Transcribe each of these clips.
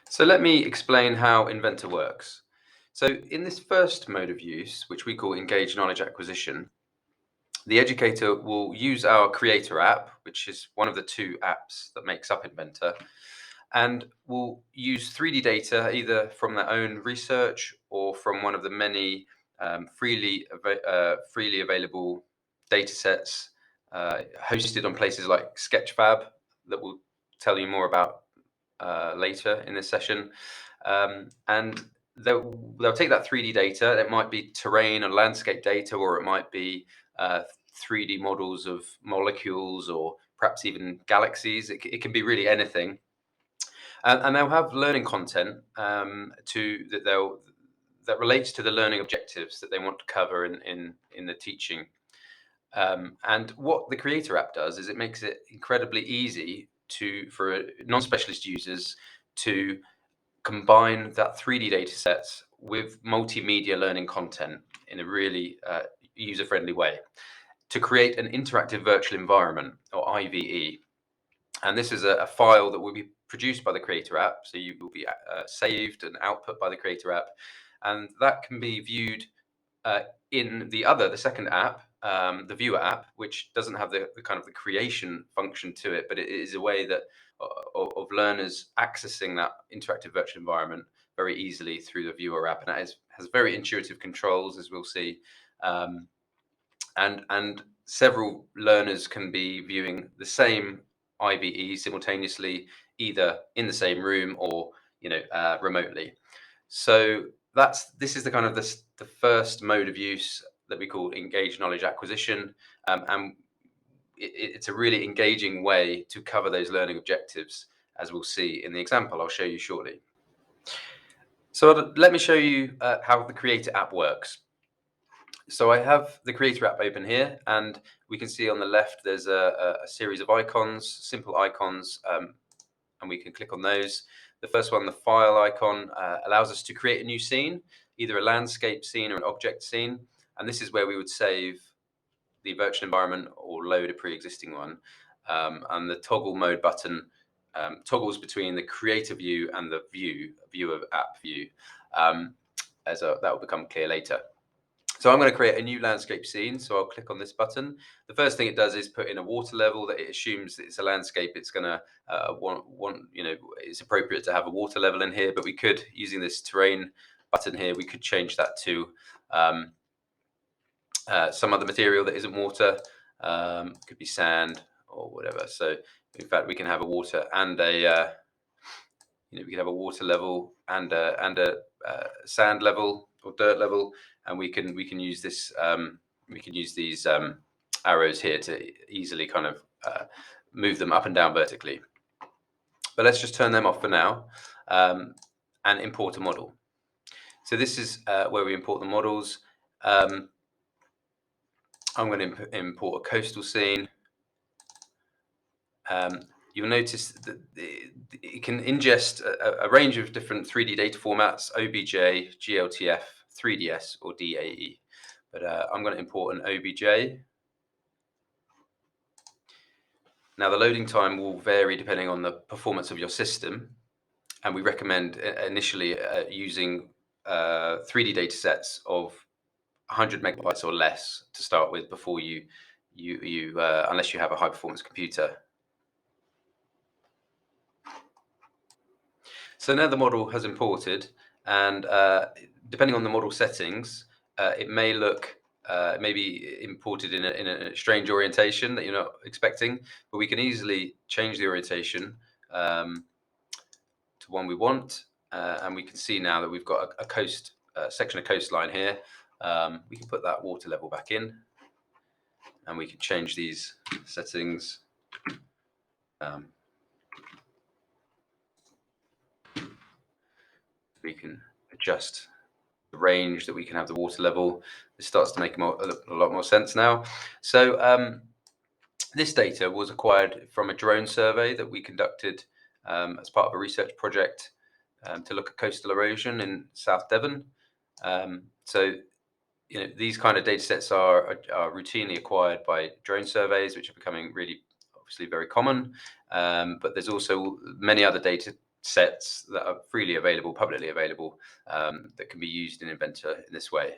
So let me explain how InVEnTA works. So in this first mode of use, which we call engaged knowledge acquisition, the educator will use our creator app, which is one of the two apps that makes up InVEnTA, and will use 3D data either from their own research or from one of the many freely available data sets hosted on places like Sketchfab that we'll tell you more about later in this session. And they'll take that 3D data. It might be terrain or landscape data, or it might be 3D models of molecules or perhaps even galaxies. It can be really anything. And they'll have learning content that relates to the learning objectives that they want to cover in the teaching. And what the Creator app does is it makes it incredibly easy for non-specialist users to combine that 3D data sets with multimedia learning content in a really user-friendly way to create an interactive virtual environment, or IVE. And this is a file that will be produced by the Creator app. So you will be saved and output by the Creator app. And that can be viewed in the second app, the Viewer app, which doesn't have the kind of the creation function to it, but it is a way that of learners accessing that interactive virtual environment very easily through the Viewer app, and that has very intuitive controls, as we'll see, and several learners can be viewing the same IVE simultaneously, either in the same room or remotely. So this is the kind of the first mode of use that we call engaged knowledge acquisition, and it's a really engaging way to cover those learning objectives, as we'll see in the example I'll show you shortly. So let me show you how the Creator app works. So I have the Creator app open here, and we can see on the left there's a series of icons, simple icons, and we can click on those. The first one, the file icon, allows us to create a new scene, either a landscape scene or an object scene, and this is where we would save the virtual environment or load a pre-existing one. And the toggle mode button toggles between the creator view and the viewer app view, that will become clear later. So I'm going to create a new landscape scene. So I'll click on this button. The first thing it does is put in a water level that it assumes that it's a landscape. It's going to it's appropriate to have a water level in here, but we could, using this terrain button here, we could change that to some other material that isn't water. Could be sand or whatever. So in fact, we can have a water and we can have a water level and a sand level or dirt level, and we can use this. We can use these arrows here to easily kind of move them up and down vertically. But let's just turn them off for now and import a model. So this is where we import the models. I'm going to import a coastal scene. You'll notice that it can ingest a range of different 3D data formats: OBJ, GLTF, 3DS, or DAE. But I'm going to import an OBJ. Now, the loading time will vary depending on the performance of your system, and we recommend initially using 3D data sets of 100 megabytes or less to start with before you unless you have a high performance computer. So now the model has imported, and depending on the model settings, it may be imported in a strange orientation that you're not expecting, but we can easily change the orientation to one we want, and we can see now that we've got a section of coastline here. We can put that water level back in, and we can change these settings. We can adjust the range that we can have the water level. This starts to make a lot more sense now. So this data was acquired from a drone survey that we conducted as part of a research project to look at coastal erosion in South Devon. So these kind of data sets are routinely acquired by drone surveys, which are becoming really obviously very common. But there's also many other data sets that are freely available, publicly available, that can be used in InVEnTA in this way.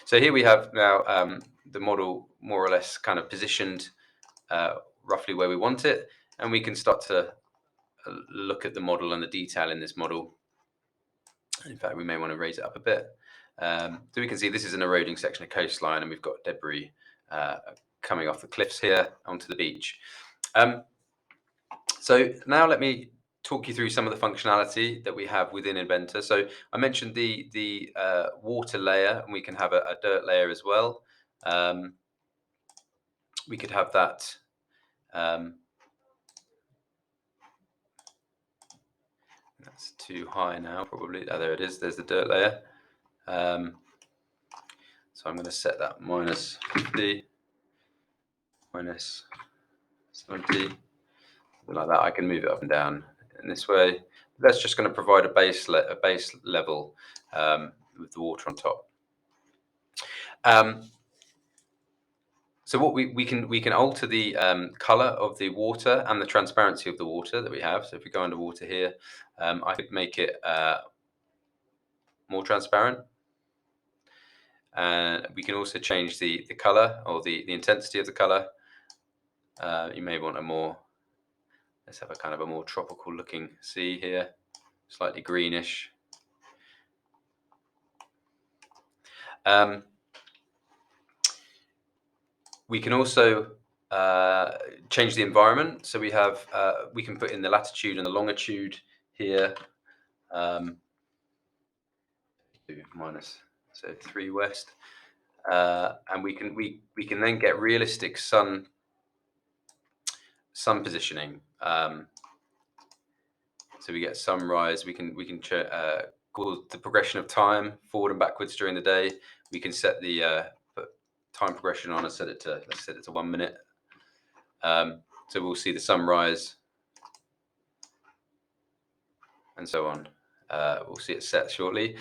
So here we have now the model more or less kind of positioned roughly where we want it, and we can start to look at the model and the detail in this model. In fact, we may want to raise it up a bit. So we can see this is an eroding section of coastline, and we've got debris coming off the cliffs here onto the beach. So now let me talk you through some of the functionality that we have within InVEnTA. So I mentioned the water layer, and we can have a dirt layer as well. We could have that. That's too high now, probably. Oh, there it is. There's the dirt layer. So I'm going to set that minus 50, minus 70, something like that. I can move it up and down in this way. That's just going to provide a base level with the water on top. So what we can alter the color of the water and the transparency of the water that we have. So if we go underwater here, I could make it more transparent. And we can also change the color or the intensity of the color. You may want a more, let's have a kind of a more tropical looking sea here, slightly greenish. We can also change the environment. So we have we can put in the latitude and the longitude here. Minus, so 3 west, and we can then get realistic sun positioning. So we get sunrise. We can call the progression of time forward and backwards during the day. We can set the put time progression on and set it to, let's set it to 1 minute. So we'll see the sunrise and so on. We'll see it set shortly.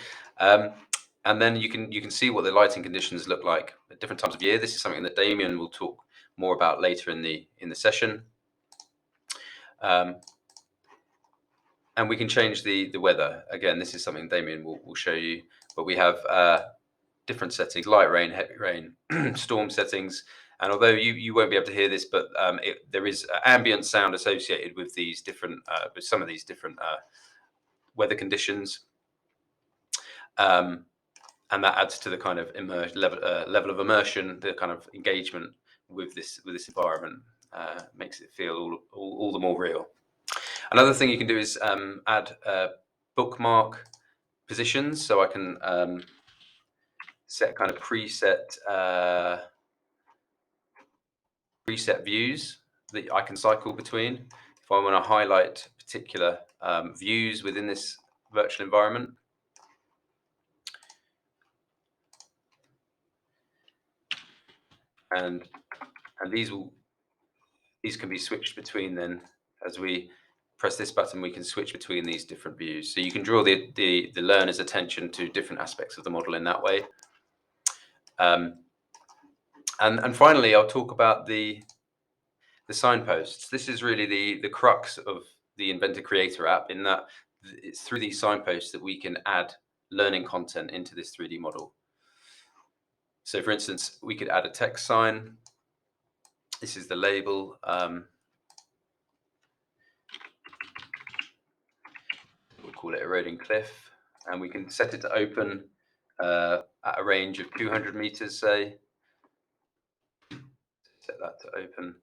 And then you can see what the lighting conditions look like at different times of year. This is something that Damien will talk more about later in the session. And we can change the weather. Again, this is something Damien will show you. But we have different settings: light rain, heavy rain, storm settings. And although you won't be able to hear this, but there is ambient sound associated with these different with some of these different weather conditions. And that adds to the kind of level of immersion, the kind of engagement with this environment, makes it feel all the more real. Another thing you can do is add bookmark positions, so I can set kind of preset views that I can cycle between. If I want to highlight particular views within this virtual environment. And these can be switched between then. As we press this button, we can switch between these different views. So you can draw the learner's attention to different aspects of the model in that way. And finally, I'll talk about the signposts. This is really the crux of the InVEnTA Creator app, in that it's through these signposts that we can add learning content into this 3D model. So for instance, we could add a text sign. This is the label. We'll call it eroding cliff, and we can set it to open at a range of 200 meters, say. Set that to open,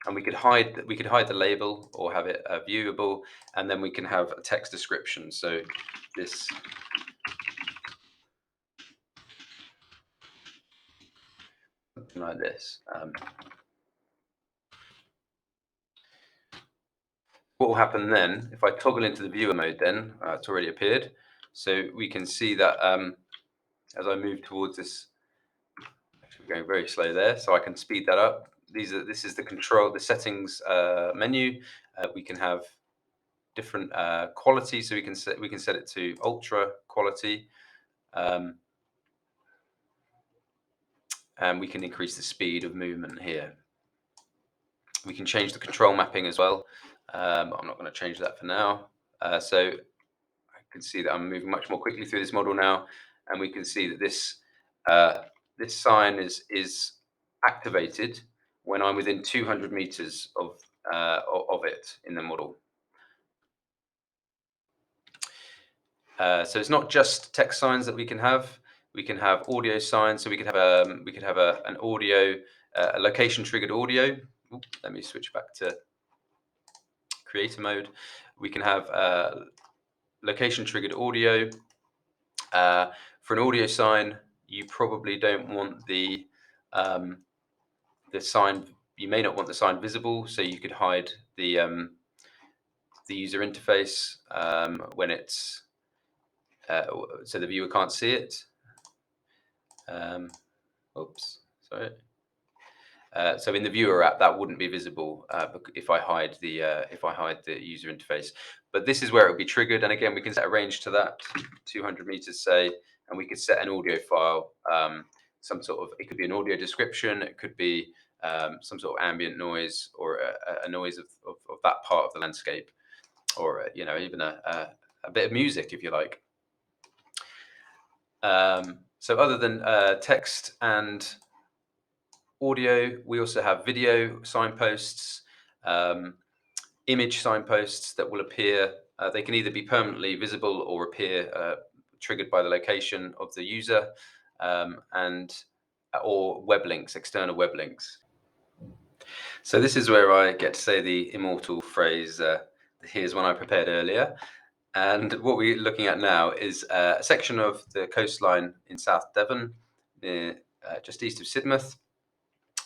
and we could hide the label or have it viewable, and then we can have a text description. So this something like this. What will happen then, if I toggle into the viewer mode, then it's already appeared. So we can see that as I move towards this, actually going very slow there, so I can speed that up. This is the settings menu. We can have different quality, so we can set it to ultra quality, and we can increase the speed of movement here. We can change the control mapping as well. I'm not going to change that for now. So I can see that I'm moving much more quickly through this model now, and we can see that this sign is activated when I'm within 200 meters of it in the model. So it's not just text signs that we can have. We can have audio signs. So we could have an audio, a location triggered audio. Oops, let me switch back to creator mode. We can have location triggered audio. For an audio sign, you probably don't want the sign. You may not want the sign visible, so you could hide the user interface when it's so the viewer can't see it. Oops, sorry. So in the viewer app, that wouldn't be visible if I hide the user interface. But this is where it would be triggered, and again, we can set a range to that, 200 meters, say, and we could set an audio file, some sort of. It could be an audio description, it could be some sort of ambient noise or a noise of that part of the landscape, or even a bit of music if you like. So other than text and audio, we also have video signposts, image signposts that will appear. They can either be permanently visible or appear triggered by the location of the user, and or web links, external web links. So this is where I get to say the immortal phrase, here's one I prepared earlier. And what we're looking at now is a section of the coastline in South Devon, near, just east of Sidmouth.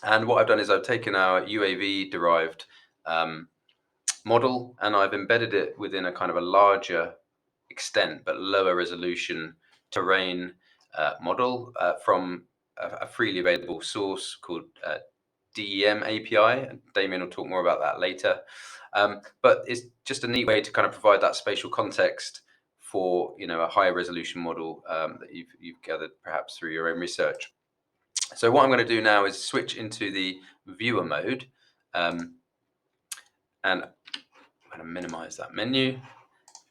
And what I've done is I've taken our UAV derived model and I've embedded it within a kind of a larger extent but lower resolution terrain model from a freely available source called DEM API. And Damien will talk more about that later. But it's just a neat way to kind of provide that spatial context for a higher resolution model that you've gathered perhaps through your own research. So what I'm going to do now is switch into the viewer mode, and I'm going to minimize that menu,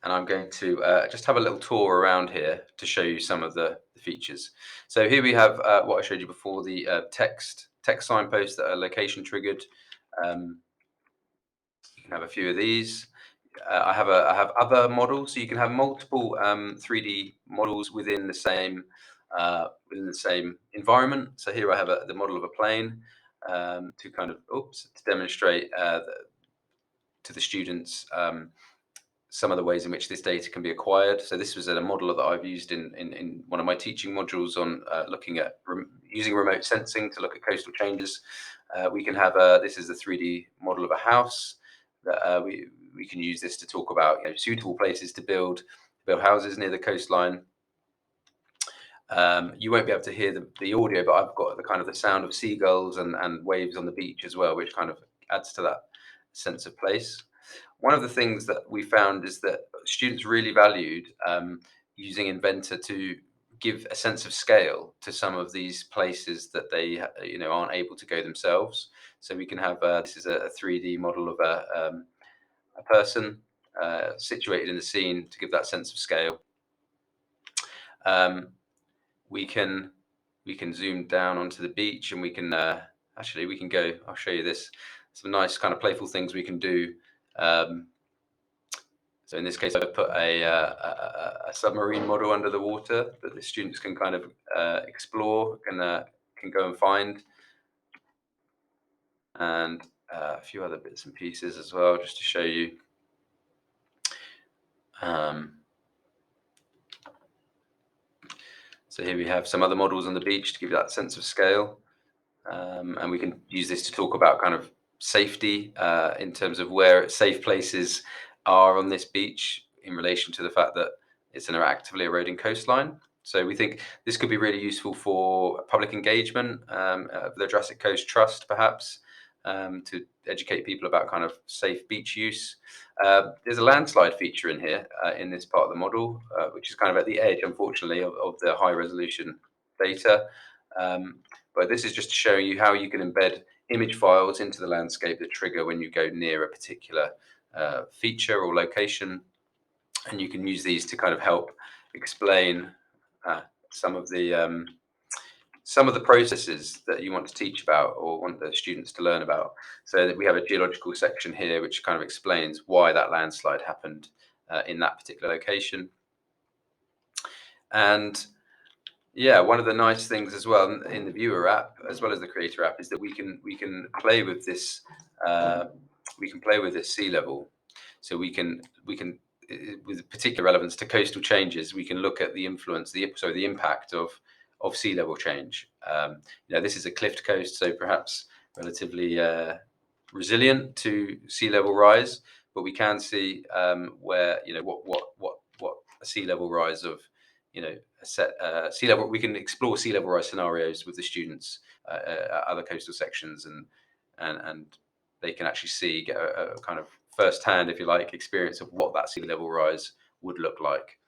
and I'm going to just have a little tour around here to show you some of the features. So here we have what I showed you before, the text signposts that are location triggered. You can have a few of these. I have other models, so you can have multiple 3D models within the same environment. So here I have the model of a plane to kind of to demonstrate to the students some of the ways in which this data can be acquired. So this was a model that I've used in one of my teaching modules on looking at using remote sensing to look at coastal changes. We can have this is a 3D model of a house that we can use this to talk about suitable places to build houses near the coastline. You won't be able to hear the audio, but I've got the kind of the sound of seagulls and waves on the beach as well, which kind of adds to that sense of place. One of the things that we found is that students really valued using InVEnTA to give a sense of scale to some of these places that they aren't able to go themselves. So we can have this is a 3D model of a person situated in the scene to give that sense of scale. We can zoom down onto the beach, and we can actually we can go. I'll show you this. Some nice kind of playful things we can do. So in this case, I've put a submarine model under the water that the students can kind of explore, can go and find, and a few other bits and pieces as well, just to show you. So here we have some other models on the beach to give you that sense of scale, and we can use this to talk about kind of safety in terms of where safe places are on this beach in relation to the fact that it's an actively eroding coastline. So we think this could be really useful for public engagement, the Jurassic Coast Trust perhaps, to educate people about kind of safe beach use. There's a landslide feature in here in this part of the model, which is kind of at the edge, unfortunately, of the high resolution data. But this is just showing you how you can embed image files into the landscape that trigger when you go near a particular feature or location, and you can use these to kind of help explain uh, some of the processes that you want to teach about or want the students to learn about. So that we have a geological section here which kind of explains why that landslide happened in that particular location. And yeah, one of the nice things as well in the viewer app, as well as the creator app, is that we can play with this. Uh, we can play with this sea level, so we can with particular relevance to coastal changes. We can look at the influence, the impact of sea level change. This is a cliffed coast, so perhaps relatively resilient to sea level rise, but we can see where what a sea level rise of a set sea level. We can explore sea level rise scenarios with the students at other coastal sections, and they can actually get a kind of first hand, if you like, experience of what that sea level rise would look like.